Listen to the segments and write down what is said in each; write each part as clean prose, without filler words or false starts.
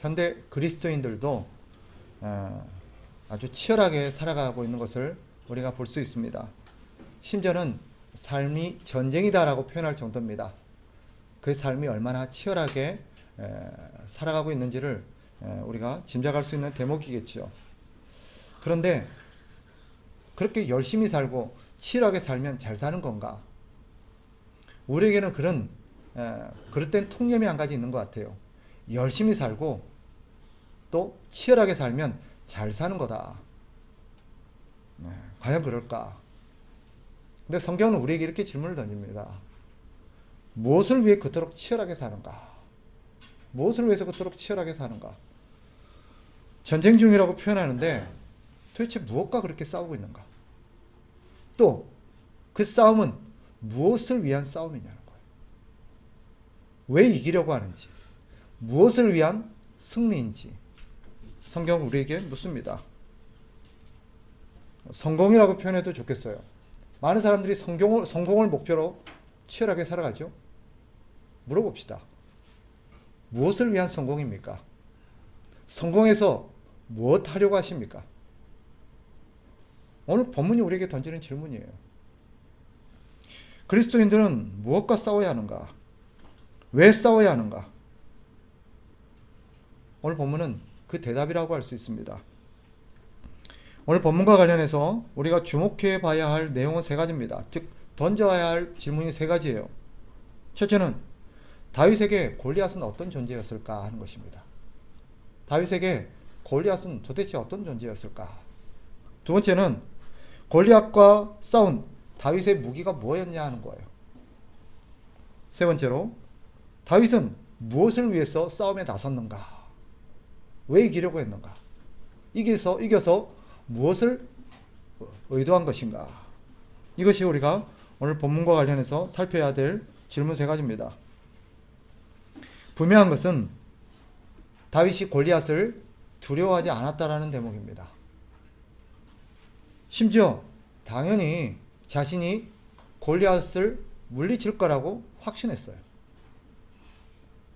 현대 그리스도인들도 아주 치열하게 살아가고 있는 것을 우리가 볼 수 있습니다. 심지어는 삶이 전쟁이다라고 표현할 정도입니다. 그 삶이 얼마나 치열하게 살아가고 있는지를 우리가 짐작할 수 있는 대목이겠죠. 그런데 그렇게 열심히 살고 치열하게 살면 잘 사는 건가? 우리에게는 그릇된 통념이 한 가지 있는 것 같아요. 열심히 살고 또 치열하게 살면 잘 사는 거다. 과연 그럴까? 근데 성경은 우리에게 이렇게 질문을 던집니다. 무엇을 위해 그토록 치열하게 사는가? 무엇을 위해서 그토록 치열하게 사는가? 전쟁 중이라고 표현하는데 도대체 무엇과 그렇게 싸우고 있는가? 또 그 싸움은 무엇을 위한 싸움이냐는 거예요. 왜 이기려고 하는지, 무엇을 위한 승리인지 성경은 우리에게 묻습니다. 성공이라고 표현해도 좋겠어요. 많은 사람들이 성공을 목표로 치열하게 살아가죠. 물어봅시다. 무엇을 위한 성공입니까? 성공해서 무엇 하려고 하십니까? 오늘 본문이 우리에게 던지는 질문이에요. 그리스도인들은 무엇과 싸워야 하는가? 왜 싸워야 하는가? 오늘 본문은 그 대답이라고 할 수 있습니다. 오늘 본문과 관련해서 우리가 주목해 봐야 할 내용은 세 가지입니다. 즉 던져야 할 질문이 세 가지예요. 첫째는 다윗에게 골리앗은 어떤 존재였을까 하는 것입니다. 다윗에게 골리앗은 도대체 어떤 존재였을까? 두 번째는 골리앗과 싸운 다윗의 무기가 뭐였냐 하는 거예요. 세 번째로 다윗은 무엇을 위해서 싸움에 나섰는가? 왜 이기려고 했는가? 이겨서 무엇을 의도한 것인가? 이것이 우리가 오늘 본문과 관련해서 살펴야 될 질문 세 가지입니다. 분명한 것은 다윗이 골리앗을 두려워하지 않았다라는 대목입니다. 심지어 당연히 자신이 골리앗을 물리칠 거라고 확신했어요.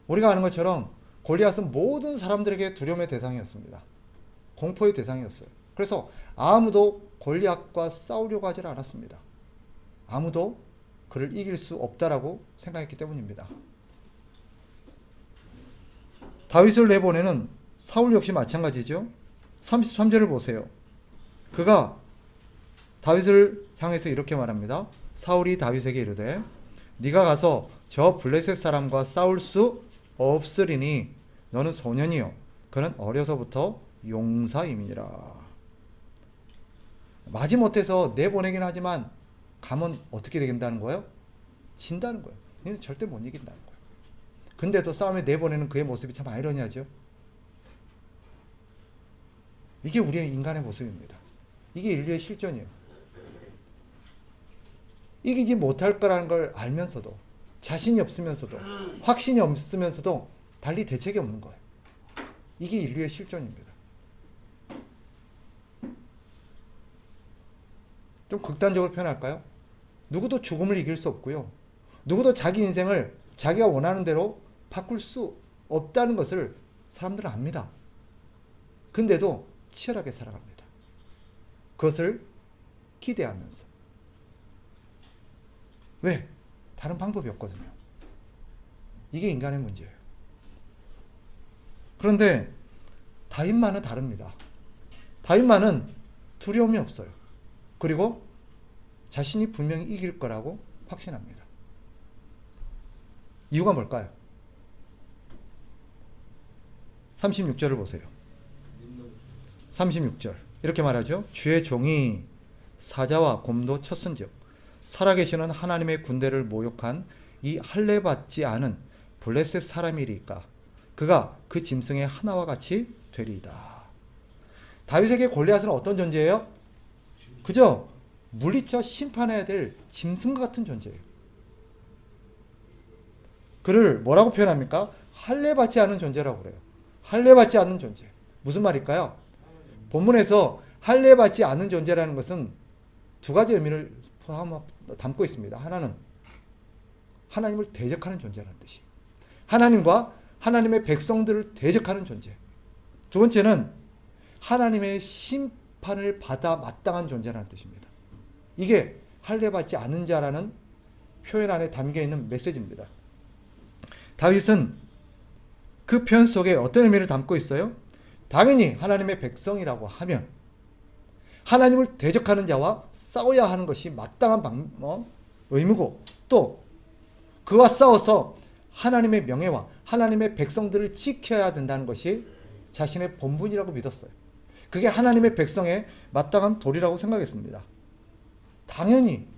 우리가 아는 것처럼 골리앗은 모든 사람들에게 두려움의 대상이었습니다. 공포의 대상이었어요. 그래서 아무도 골리앗과 싸우려고 하지 않았습니다. 아무도 그를 이길 수 없다라고 생각했기 때문입니다. 다윗을 내보내는 사울 역시 마찬가지죠. 33절을 보세요. 그가 다윗을 향해서 이렇게 말합니다. 사울이 다윗에게 이르되 네가 가서 저 블레셋 사람과 싸울 수 없으리니 너는 소년이요 그는 어려서부터 용사임이니라. 마지못해서 내보내긴 하지만 가면 어떻게 된다는 거예요? 진다는 거예요. 너는 절대 못 이긴다는 거예요. 근데도 싸움에 내보내는 그의 모습이 참 아이러니하죠. 이게 우리의 인간의 모습입니다. 이게 인류의 실존이에요. 이기지 못할 거라는 걸 알면서도 자신이 없으면서도 확신이 없으면서도 달리 대책이 없는 거예요. 이게 인류의 실존입니다. 좀 극단적으로 표현할까요? 누구도 죽음을 이길 수 없고요. 누구도 자기 인생을 자기가 원하는 대로 바꿀 수 없다는 것을 사람들은 압니다. 근데도 치열하게 살아갑니다. 그것을 기대하면서. 왜? 다른 방법이 없거든요. 이게 인간의 문제예요. 그런데 다윗만은 다릅니다. 다윗만은 두려움이 없어요. 그리고 자신이 분명히 이길 거라고 확신합니다. 이유가 뭘까요? 36절을 보세요. 36절 이렇게 말하죠. 주의 종이 사자와 곰도 쳤은즉 살아계시는 하나님의 군대를 모욕한 이 할례받지 않은 블레셋 사람이리까 그가 그 짐승의 하나와 같이 되리이다. 다윗에게 골리앗은 어떤 존재예요? 그저 물리쳐 심판해야 될 짐승과 같은 존재예요. 그를 뭐라고 표현합니까? 할례받지 않은 존재라고 그래요. 할례받지 않는 존재. 무슨 말일까요? 본문에서 할례받지 않는 존재라는 것은 두 가지 의미를 담고 있습니다. 하나는 하나님을 대적하는 존재라는 뜻이. 하나님과 하나님의 백성들을 대적하는 존재. 두 번째는 하나님의 심판을 받아 마땅한 존재라는 뜻입니다. 이게 할례받지 않은 자라는 표현 안에 담겨있는 메시지입니다. 다윗은 그 표현 속에 어떤 의미를 담고 있어요? 당연히 하나님의 백성이라고 하면 하나님을 대적하는 자와 싸워야 하는 것이 마땅한 의무고, 또 그와 싸워서 하나님의 명예와 하나님의 백성들을 지켜야 된다는 것이 자신의 본분이라고 믿었어요. 그게 하나님의 백성의 마땅한 도리라고 생각했습니다. 당연히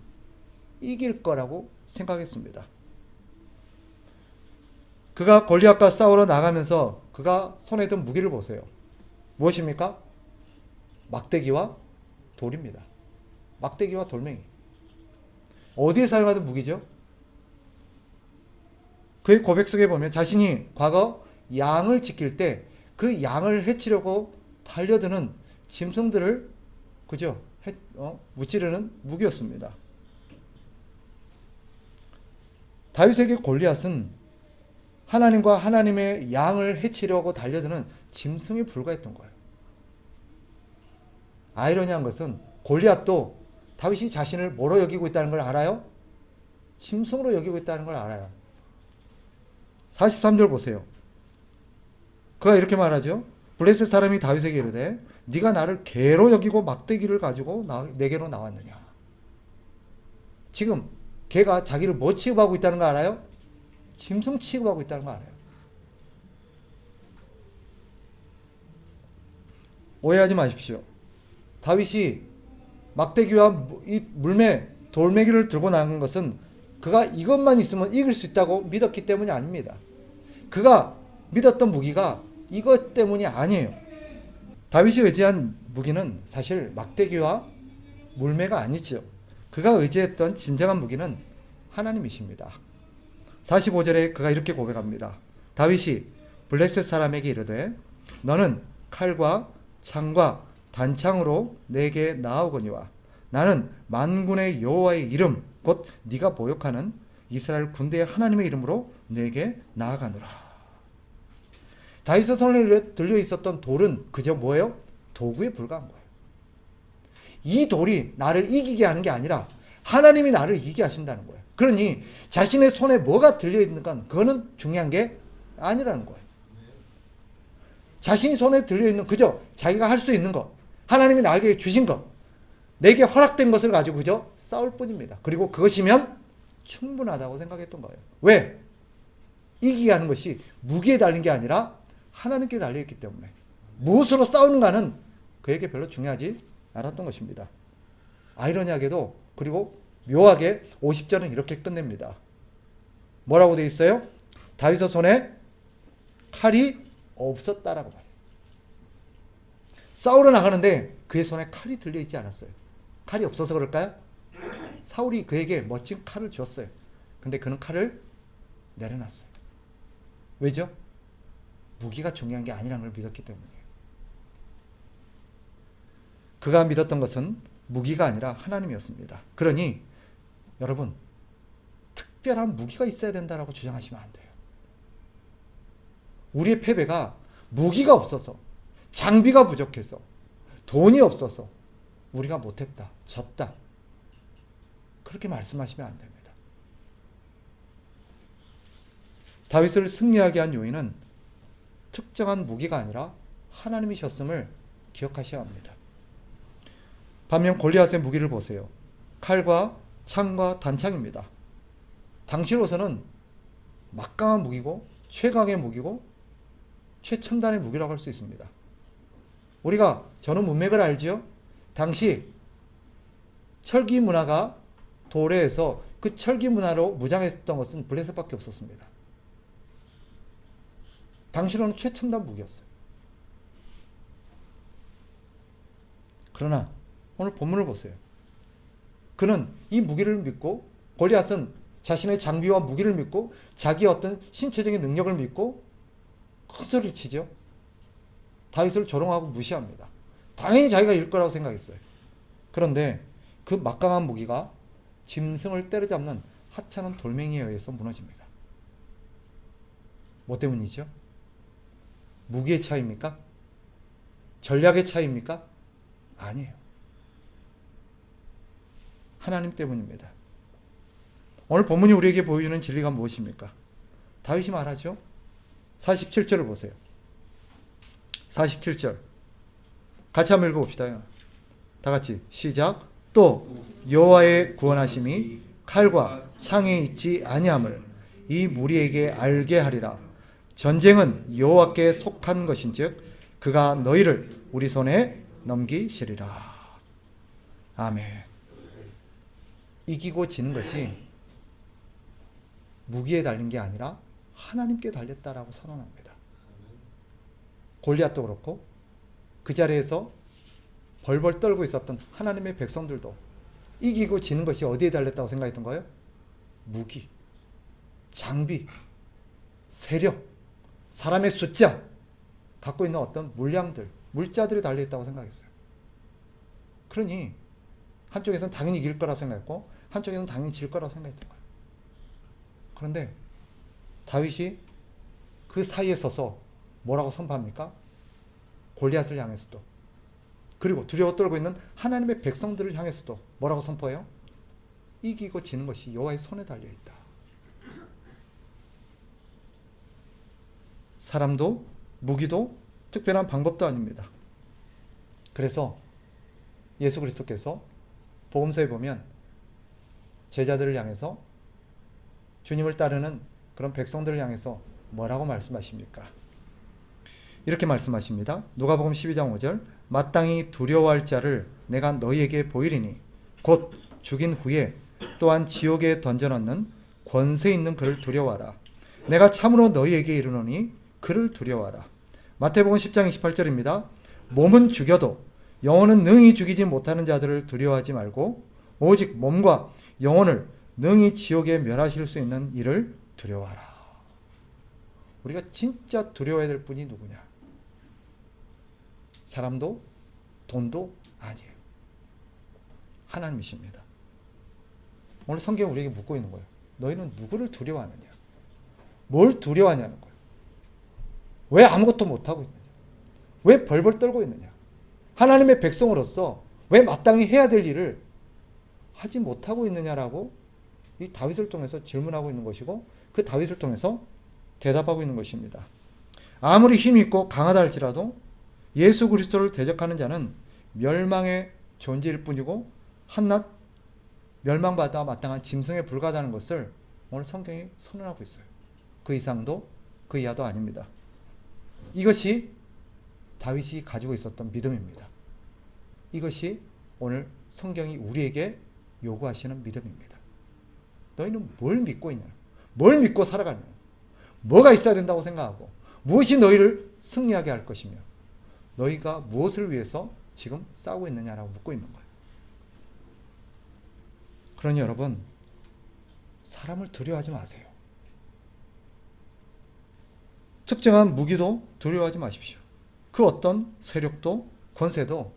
이길 거라고 생각했습니다. 그가 골리앗과 싸우러 나가면서 그가 손에 든 무기를 보세요. 무엇입니까? 막대기와 돌입니다. 막대기와 돌멩이. 어디에 사용하던 무기죠? 그의 고백 속에 보면 자신이 과거 양을 지킬 때 그 양을 해치려고 달려드는 짐승들을 그죠? 무찌르는 무기였습니다. 다윗에게 골리앗은 하나님과 하나님의 양을 해치려고 달려드는 짐승에 불과했던 거예요. 아이러니한 것은 골리앗도 다윗이 자신을 뭐로 여기고 있다는 걸 알아요? 짐승으로 여기고 있다는 걸 알아요. 43절 보세요. 그가 이렇게 말하죠. 블레셋 사람이 다윗에게 이르되 네가 나를 개로 여기고 막대기를 가지고 내게로 나왔느냐. 지금 개가 자기를 뭐 취급하고 있다는 거 알아요? 짐승 취급하고 있다는 거 알아요. 오해하지 마십시오. 다윗이 막대기와 이 물매, 돌멩이를 들고 나간 것은 그가 이것만 있으면 이길 수 있다고 믿었기 때문이 아닙니다. 그가 믿었던 무기가 이것 때문이 아니에요. 다윗이 의지한 무기는 사실 막대기와 물매가 아니죠. 그가 의지했던 진정한 무기는 하나님이십니다. 45절에 그가 이렇게 고백합니다. 다윗이 블레셋 사람에게 이르되 너는 칼과 창과 단창으로 내게 나아오거니와 나는 만군의 여호와의 이름 곧 네가 모욕하는 이스라엘 군대의 하나님의 이름으로 내게 나아가노라. 다윗의 손에 들려 있었던 돌은 그저 뭐예요? 도구에 불과한 거예요. 이 돌이 나를 이기게 하는 게 아니라 하나님이 나를 이기게 하신다는 거예요. 그러니 자신의 손에 뭐가 들려 있는 건 그거는 중요한 게 아니라는 거예요. 자신이 손에 들려 있는 그저 자기가 할 수 있는 것, 하나님이 나에게 주신 것, 내게 허락된 것을 가지고 그저 싸울 뿐입니다. 그리고 그것이면 충분하다고 생각했던 거예요. 왜? 이기게 하는 것이 무기에 달린 게 아니라 하나님께 달려있기 때문에 무엇으로 싸우는가는 그에게 별로 중요하지 않았던 것입니다. 아이러니하게도 그리고 묘하게 50절은 이렇게 끝냅니다. 뭐라고 되어 있어요? 다윗의 손에 칼이 없었다라고 말해요. 싸우러 나가는데 그의 손에 칼이 들려있지 않았어요. 칼이 없어서 그럴까요? 사울이 그에게 멋진 칼을 줬어요. 근데 그는 칼을 내려놨어요. 왜죠? 무기가 중요한 게 아니라는 걸 믿었기 때문이에요. 그가 믿었던 것은 무기가 아니라 하나님이었습니다. 그러니 여러분, 특별한 무기가 있어야 된다라고 주장하시면 안 돼요. 우리의 패배가 무기가 없어서, 장비가 부족해서, 돈이 없어서 우리가 못했다, 졌다, 그렇게 말씀하시면 안 됩니다. 다윗을 승리하게 한 요인은 특정한 무기가 아니라 하나님이셨음을 기억하셔야 합니다. 반면 골리앗의 무기를 보세요. 칼과 창과 단창입니다. 당시로서는 막강한 무기고 최강의 무기고 최첨단의 무기라고 할 수 있습니다. 우리가 저는 문맥을 알지요? 당시 철기 문화가 도래해서 그 철기 문화로 무장했던 것은 블레셋밖에 없었습니다. 당시로는 최첨단 무기였어요. 그러나 오늘 본문을 보세요. 그는 이 무기를 믿고, 골리앗은 자신의 장비와 무기를 믿고 자기의 어떤 신체적인 능력을 믿고 큰 소리를 치죠. 다윗을 조롱하고 무시합니다. 당연히 자기가 이길 거라고 생각했어요. 그런데 그 막강한 무기가 짐승을 때려잡는 하찮은 돌멩이에 의해서 무너집니다. 뭐 때문이죠? 무기의 차이입니까? 전략의 차이입니까? 아니에요. 하나님 때문입니다. 오늘 본문이 우리에게 보여주는 진리가 무엇입니까? 다윗이 말하죠. 47절을 보세요. 47절 같이 한번 읽어봅시다. 다 같이 시작. 또 여호와의 구원하심이 칼과 창에 있지 아니함을 이 무리에게 알게 하리라. 전쟁은 여호와께 속한 것인즉 그가 너희를 우리 손에 넘기시리라. 아멘. 이기고 지는 것이 무기에 달린 게 아니라 하나님께 달렸다라고 선언합니다. 골리앗도 그렇고 그 자리에서 벌벌 떨고 있었던 하나님의 백성들도 이기고 지는 것이 어디에 달렸다고 생각했던 거예요? 무기, 장비, 세력, 사람의 숫자, 갖고 있는 어떤 물량들, 물자들이 달려있다고 생각했어요. 그러니 한쪽에서는 당연히 이길 거라고 생각했고 한쪽에서는 당연히 질 거라고 생각했던 거예요. 그런데 다윗이 그 사이에 서서 뭐라고 선포합니까? 골리앗을 향해서도, 그리고 두려워 떨고 있는 하나님의 백성들을 향해서도 뭐라고 선포해요? 이기고 지는 것이 여호와의 손에 달려있다. 사람도 무기도 특별한 방법도 아닙니다. 그래서 예수 그리스도께서 복음서에 보면 제자들을 향해서, 주님을 따르는 그런 백성들을 향해서 뭐라고 말씀하십니까? 이렇게 말씀하십니다. 누가복음 12장 5절 마땅히 두려워할 자를 내가 너희에게 보이리니 곧 죽인 후에 또한 지옥에 던져넣는 권세 있는 그를 두려워하라. 내가 참으로 너희에게 이르노니 그를 두려워하라. 마태복음 10장 28절입니다. 몸은 죽여도 영혼은 능히 죽이지 못하는 자들을 두려워하지 말고 오직 몸과 영혼을 능히 지옥에 멸하실 수 있는 이를 두려워하라. 우리가 진짜 두려워해야 될 분이 누구냐? 사람도 돈도 아니에요. 하나님이십니다. 오늘 성경은 우리에게 묻고 있는 거예요. 너희는 누구를 두려워하느냐? 뭘 두려워하냐는 거예요. 왜 아무것도 못하고 있느냐? 왜 벌벌 떨고 있느냐? 하나님의 백성으로서 왜 마땅히 해야 될 일을 하지 못하고 있느냐라고 이 다윗을 통해서 질문하고 있는 것이고, 그 다윗을 통해서 대답하고 있는 것입니다. 아무리 힘이 있고 강하다 할지라도 예수 그리스도를 대적하는 자는 멸망의 존재일 뿐이고 한낱 멸망받아 마땅한 짐승에 불과하다는 것을 오늘 성경이 선언하고 있어요. 그 이상도 그 이하도 아닙니다. 이것이 다윗이 가지고 있었던 믿음입니다. 이것이 오늘 성경이 우리에게 요구하시는 믿음입니다. 너희는 뭘 믿고 있냐? 뭘 믿고 살아가느냐? 뭐가 있어야 된다고 생각하고 무엇이 너희를 승리하게 할 것이며 너희가 무엇을 위해서 지금 싸우고 있느냐라고 묻고 있는 거예요. 그러니 여러분, 사람을 두려워하지 마세요. 특정한 무기도 두려워하지 마십시오. 그 어떤 세력도 권세도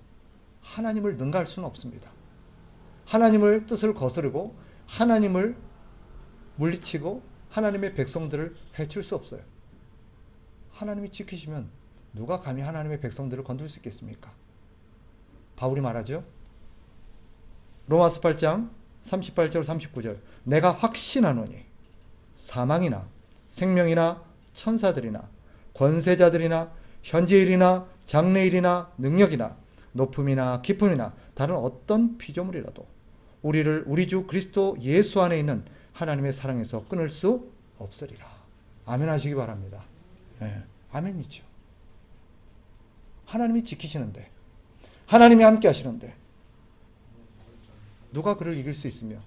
하나님을 능가할 수는 없습니다. 하나님을 뜻을 거스르고 하나님을 물리치고 하나님의 백성들을 해칠 수 없어요. 하나님이 지키시면 누가 감히 하나님의 백성들을 건들 수 있겠습니까? 바울이 말하죠. 로마서 8장 38절 39절 내가 확신하노니 사망이나 생명이나 천사들이나 권세자들이나 현재일이나 장래일이나 능력이나 높음이나 깊음이나 다른 어떤 피조물이라도 우리를 우리 주 그리스도 예수 안에 있는 하나님의 사랑에서 끊을 수 없으리라. 아멘 하시기 바랍니다. 네, 아멘이죠. 하나님이 지키시는데, 하나님이 함께 하시는데 누가 그를 이길 수 있으며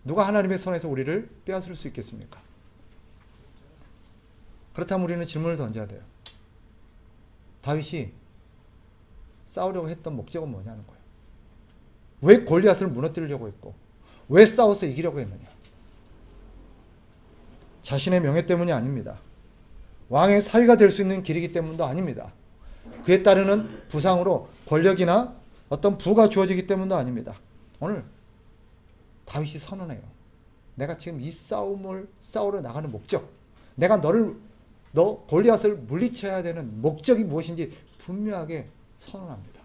누가 하나님의 손에서 우리를 빼앗을 수 있겠습니까? 그렇다면 우리는 질문을 던져야 돼요. 다윗이 싸우려고 했던 목적은 뭐냐는 거예요. 왜 골리앗을 무너뜨리려고 했고 왜 싸워서 이기려고 했느냐? 자신의 명예 때문이 아닙니다. 왕의 사위가 될 수 있는 길이기 때문도 아닙니다. 그에 따르는 부상으로 권력이나 어떤 부가 주어지기 때문도 아닙니다. 오늘 다윗이 선언해요. 내가 지금 이 싸움을 싸우러 나가는 목적, 내가 너를 너 골리앗을 물리쳐야 되는 목적이 무엇인지 분명하게 선언합니다.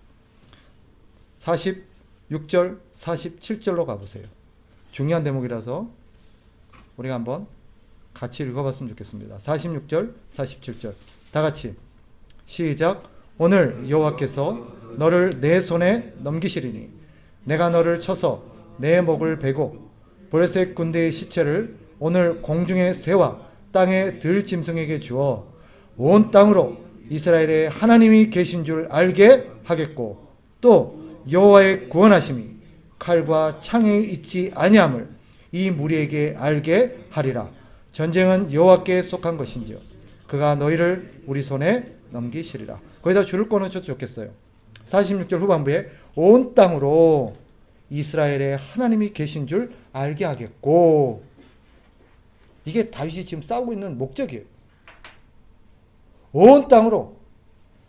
46절, 47절로 가보세요. 중요한 대목이라서 우리가 한번 같이 읽어봤으면 좋겠습니다. 46절, 47절 다 같이 시작. 오늘 여호와께서 너를 내 손에 넘기시리니 내가 너를 쳐서 내 목을 베고 블레셋 군대의 시체를 오늘 공중의 새와 땅의 들짐승에게 주어 온 땅으로 이스라엘의 하나님이 계신 줄 알게 하겠고 또 여호와의 구원하심이 칼과 창에 있지 아니함을 이 무리에게 알게 하리라. 전쟁은 여호와께 속한 것인지요 그가 너희를 우리 손에 넘기시리라. 거기다 줄을 꺼놓으셔도 좋겠어요. 46절 후반부에 온 땅으로 이스라엘의 하나님이 계신 줄 알게 하겠고, 이게 다윗이 지금 싸우고 있는 목적이에요. 온 땅으로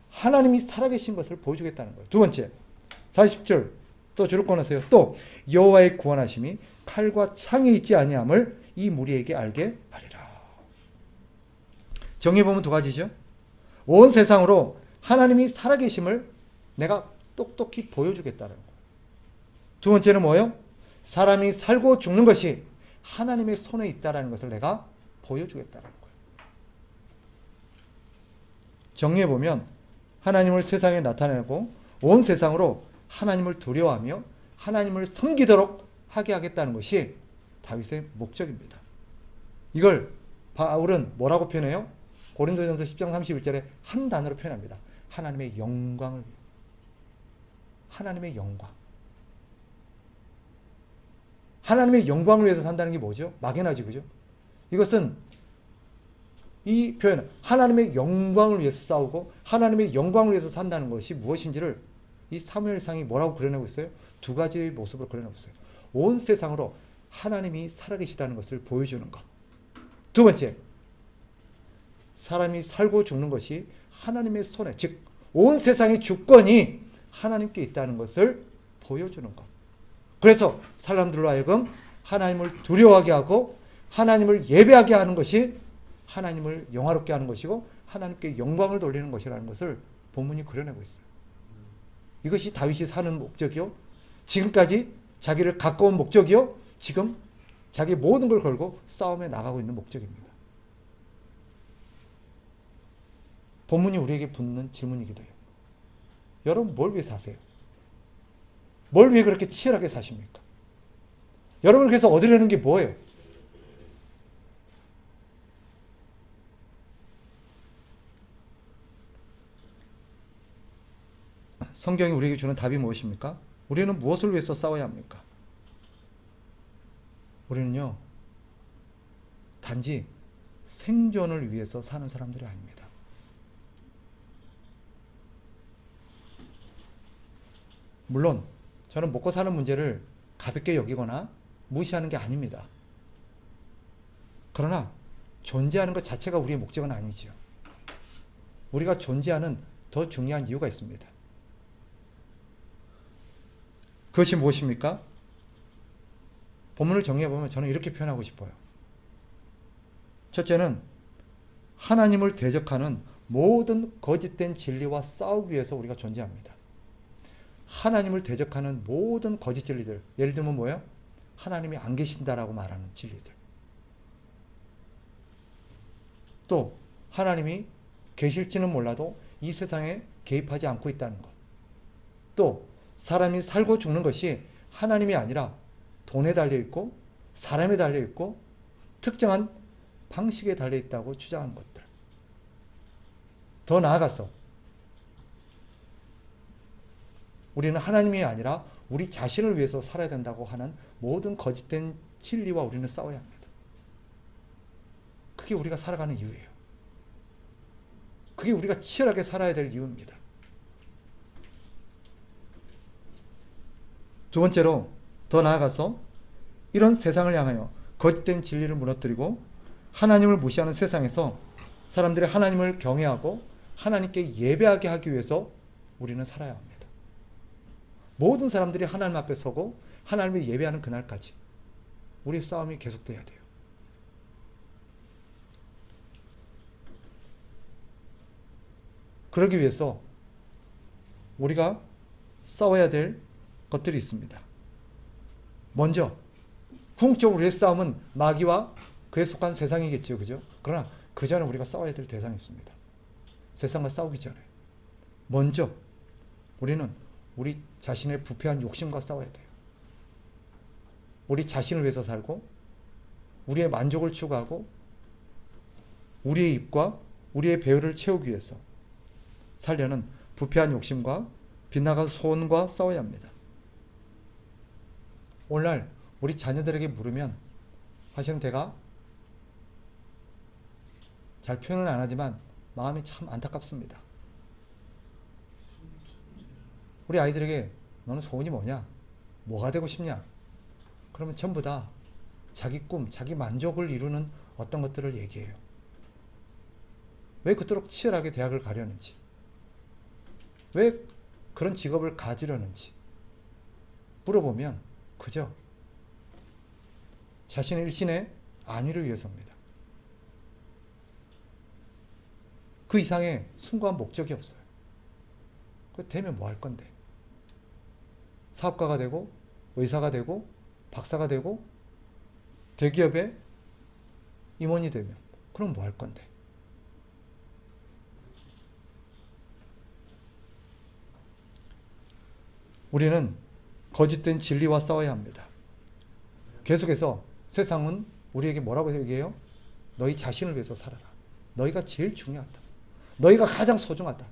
하나님이 살아계신 것을 보여주겠다는 거예요. 두 번째 40절 또 줄을 꺼내세요. 또 여호와의 구원하심이 칼과 창에 있지 아니함을 이 무리에게 알게 하리라. 정리해보면 두 가지죠. 온 세상으로 하나님이 살아계심을 내가 똑똑히 보여주겠다는 거예요. 두 번째는 뭐예요? 사람이 살고 죽는 것이 하나님의 손에 있다는 것을 내가 보여주겠다는 거예요. 정리해보면 하나님을 세상에 나타내고 온 세상으로 하나님을 두려워하며 하나님을 섬기도록 하게 하겠다는 것이 다윗의 목적입니다. 이걸 바울은 뭐라고 표현해요? 고린도전서 10장 31절에 한 단어로 표현합니다. 하나님의 영광을 위해. 하나님의 영광. 하나님의 영광을 위해서 산다는 게 뭐죠? 막연하지, 그죠? 이것은 이 표현, 하나님의 영광을 위해서 싸우고 하나님의 영광을 위해서 산다는 것이 무엇인지를 이 사무엘상이 뭐라고 그려내고 있어요? 두 가지의 모습을 그려내고 있어요. 온 세상으로 하나님이 살아계시다는 것을 보여주는 것. 두 번째, 사람이 살고 죽는 것이 하나님의 손에, 즉 온 세상의 주권이 하나님께 있다는 것을 보여주는 것. 그래서 사람들로 하여금 하나님을 두려워하게 하고 하나님을 예배하게 하는 것이 하나님을 영화롭게 하는 것이고 하나님께 영광을 돌리는 것이라는 것을 본문이 그려내고 있어요. 이것이 다윗이 사는 목적이요, 지금까지 자기를 가까운 목적이요, 지금 자기 모든 걸 걸고 싸움에 나가고 있는 목적입니다. 본문이 우리에게 붙는 질문이기도 해요. 여러분 뭘 위해 사세요? 뭘 위해 그렇게 치열하게 사십니까? 여러분을 그래서 얻으려는 게 뭐예요? 성경이 우리에게 주는 답이 무엇입니까? 우리는 무엇을 위해서 싸워야 합니까? 우리는요, 단지 생존을 위해서 사는 사람들이 아닙니다. 물론 저는 먹고 사는 문제를 가볍게 여기거나 무시하는 게 아닙니다. 그러나 존재하는 것 자체가 우리의 목적은 아니지요. 우리가 존재하는 더 중요한 이유가 있습니다. 그것이 무엇입니까? 본문을 정리해보면 저는 이렇게 표현하고 싶어요. 첫째는 하나님을 대적하는 모든 거짓된 진리와 싸우기 위해서 우리가 존재합니다. 하나님을 대적하는 모든 거짓 진리들, 예를 들면 뭐예요? 하나님이 안 계신다라고 말하는 진리들. 또 하나님이 계실지는 몰라도 이 세상에 개입하지 않고 있다는 것. 또 사람이 살고 죽는 것이 하나님이 아니라 돈에 달려있고 사람에 달려있고 특정한 방식에 달려있다고 주장하는 것들. 더 나아가서 우리는 하나님이 아니라 우리 자신을 위해서 살아야 된다고 하는 모든 거짓된 진리와 우리는 싸워야 합니다. 그게 우리가 살아가는 이유예요. 그게 우리가 치열하게 살아야 될 이유입니다. 두 번째로 더 나아가서 이런 세상을 향하여 거짓된 진리를 무너뜨리고 하나님을 무시하는 세상에서 사람들이 하나님을 경외하고 하나님께 예배하게 하기 위해서 우리는 살아야 합니다. 모든 사람들이 하나님 앞에 서고 하나님을 예배하는 그날까지 우리의 싸움이 계속돼야 돼요. 그러기 위해서 우리가 싸워야 될 것들이 있습니다. 먼저 궁극적으로 우리의 싸움은 마귀와 그에 속한 세상이겠죠. 그죠? 그러나 그 전에 우리가 싸워야 될 대상이 있습니다. 세상과 싸우기 전에 먼저 우리는 우리 자신의 부패한 욕심과 싸워야 돼요. 우리 자신을 위해서 살고 우리의 만족을 추구하고 우리의 입과 우리의 배를 채우기 위해서 살려는 부패한 욕심과 빗나간 소원과 싸워야 합니다. 오늘날 우리 자녀들에게 물으면 사실은 제가 잘 표현은 안 하지만 마음이 참 안타깝습니다. 우리 아이들에게 너는 소원이 뭐냐? 뭐가 되고 싶냐? 그러면 전부 다 자기 꿈, 자기 만족을 이루는 어떤 것들을 얘기해요. 왜 그토록 치열하게 대학을 가려는지, 왜 그런 직업을 가지려는지 물어보면 그저 자신의 일신의 안위를 위해서입니다. 그 이상의 숭고한 목적이 없어요. 그 되면 뭐 할 건데? 사업가가 되고 의사가 되고 박사가 되고 대기업의 임원이 되면 그럼 뭐 할 건데? 우리는 거짓된 진리와 싸워야 합니다. 계속해서 세상은 우리에게 뭐라고 얘기해요? 너희 자신을 위해서 살아라. 너희가 제일 중요하다. 너희가 가장 소중하다.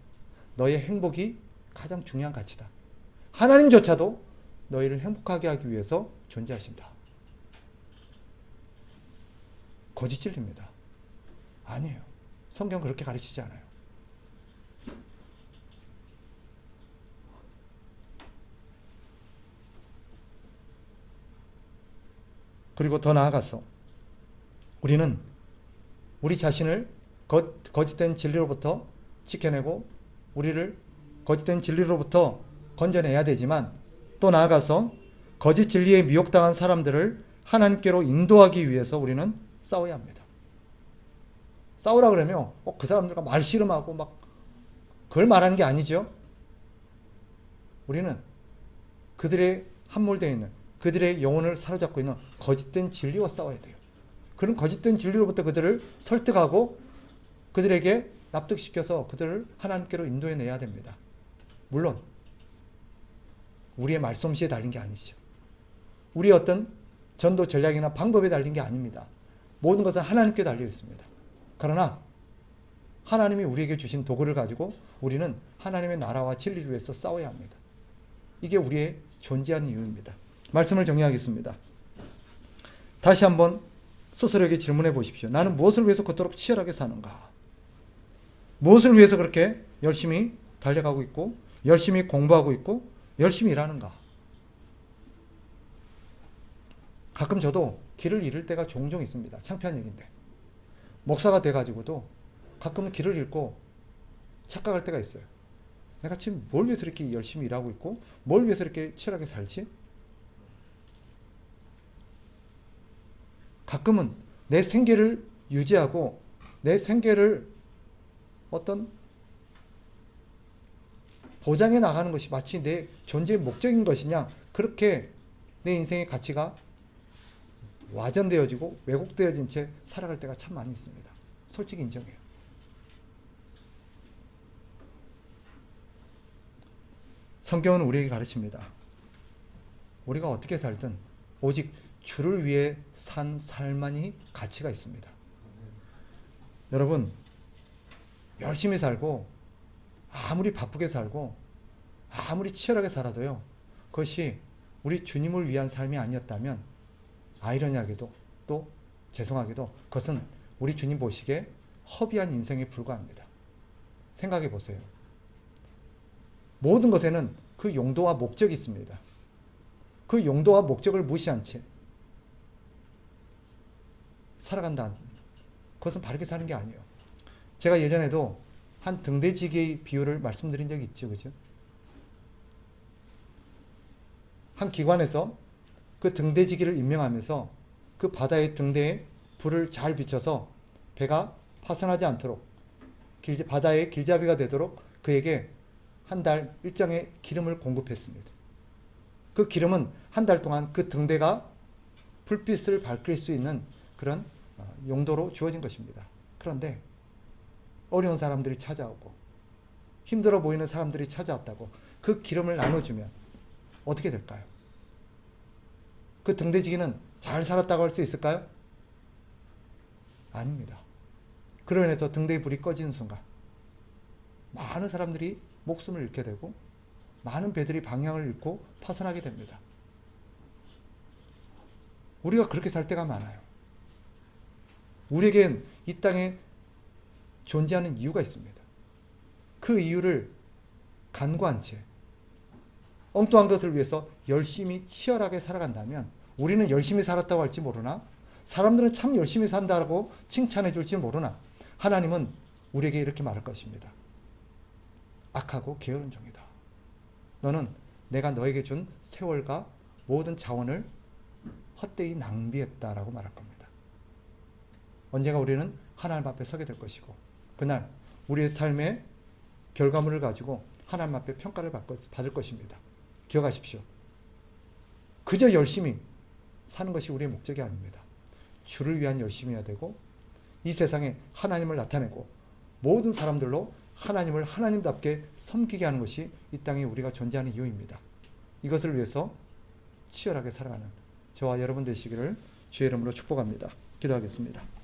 너의 행복이 가장 중요한 가치다. 하나님조차도 너희를 행복하게 하기 위해서 존재하신다. 거짓 진리입니다. 아니에요. 성경은 그렇게 가르치지 않아요. 그리고 더 나아가서 우리는 우리 자신을 거짓된 진리로부터 지켜내고 우리를 거짓된 진리로부터 건져내야 되지만 또 나아가서 거짓 진리에 미혹당한 사람들을 하나님께로 인도하기 위해서 우리는 싸워야 합니다. 싸우라 그러면 그 사람들과 말씨름하고 막 그걸 말하는 게 아니죠. 우리는 그들의 함몰되어 있는 그들의 영혼을 사로잡고 있는 거짓된 진리와 싸워야 돼요. 그런 거짓된 진리로부터 그들을 설득하고 그들에게 납득시켜서 그들을 하나님께로 인도해내야 됩니다. 물론 우리의 말솜씨에 달린 게 아니죠. 우리의 어떤 전도 전략이나 방법에 달린 게 아닙니다. 모든 것은 하나님께 달려 있습니다. 그러나 하나님이 우리에게 주신 도구를 가지고 우리는 하나님의 나라와 진리를 위해서 싸워야 합니다. 이게 우리의 존재하는 이유입니다. 말씀을 정리하겠습니다. 다시 한번 스스로에게 질문해 보십시오. 나는 무엇을 위해서 그토록 치열하게 사는가? 무엇을 위해서 그렇게 열심히 달려가고 있고 열심히 공부하고 있고 열심히 일하는가? 가끔 저도 길을 잃을 때가 종종 있습니다. 창피한 얘기인데 목사가 돼가지고도 가끔은 길을 잃고 착각할 때가 있어요. 내가 지금 뭘 위해서 이렇게 열심히 일하고 있고 뭘 위해서 이렇게 치열하게 살지? 가끔은 내 생계를 유지하고 내 생계를 어떤 보장해 나가는 것이 마치 내 존재의 목적인 것이냐, 그렇게 내 인생의 가치가 와전되어지고 왜곡되어진 채 살아갈 때가 참 많이 있습니다. 솔직히 인정해요. 성경은 우리에게 가르칩니다. 우리가 어떻게 살든 오직 주를 위해 산 삶만이 가치가 있습니다. 여러분, 열심히 살고 아무리 바쁘게 살고 아무리 치열하게 살아도요, 그것이 우리 주님을 위한 삶이 아니었다면 아이러니하게도 또 죄송하게도 그것은 우리 주님 보시기에 허비한 인생에 불과합니다. 생각해 보세요. 모든 것에는 그 용도와 목적이 있습니다. 그 용도와 목적을 무시한 채 살아간다. 그것은 바르게 사는 게 아니에요. 제가 예전에도 한 등대지기의 비유를 말씀드린 적이 있죠. 그죠? 한 기관에서 그 등대지기를 임명하면서 그 바다의 등대에 불을 잘 비춰서 배가 파손하지 않도록 바다의 길잡이가 되도록 그에게 한 달 일정의 기름을 공급했습니다. 그 기름은 한 달 동안 그 등대가 불빛을 밝힐 수 있는 그런 용도로 주어진 것입니다. 그런데 어려운 사람들이 찾아오고 힘들어 보이는 사람들이 찾아왔다고 그 기름을 나눠주면 어떻게 될까요? 그 등대지기는 잘 살았다고 할 수 있을까요? 아닙니다. 그로 인해서 등대의 불이 꺼지는 순간 많은 사람들이 목숨을 잃게 되고 많은 배들이 방향을 잃고 파손하게 됩니다. 우리가 그렇게 살 때가 많아요. 우리에겐 이 땅에 존재하는 이유가 있습니다. 그 이유를 간과한 채 엉뚱한 것을 위해서 열심히 치열하게 살아간다면 우리는 열심히 살았다고 할지 모르나 사람들은 참 열심히 산다고 칭찬해 줄지 모르나 하나님은 우리에게 이렇게 말할 것입니다. 악하고 게으른 종이다. 너는 내가 너에게 준 세월과 모든 자원을 헛되이 낭비했다라고 말할 겁니다. 언젠가 우리는 하나님 앞에 서게 될 것이고 그날 우리의 삶의 결과물을 가지고 하나님 앞에 평가를 받을 것입니다. 기억하십시오. 그저 열심히 사는 것이 우리의 목적이 아닙니다. 주를 위한 열심히 해야 되고 이 세상에 하나님을 나타내고 모든 사람들로 하나님을 하나님답게 섬기게 하는 것이 이 땅에 우리가 존재하는 이유입니다. 이것을 위해서 치열하게 살아가는 저와 여러분 되시기를 주의 이름으로 축복합니다. 기도하겠습니다.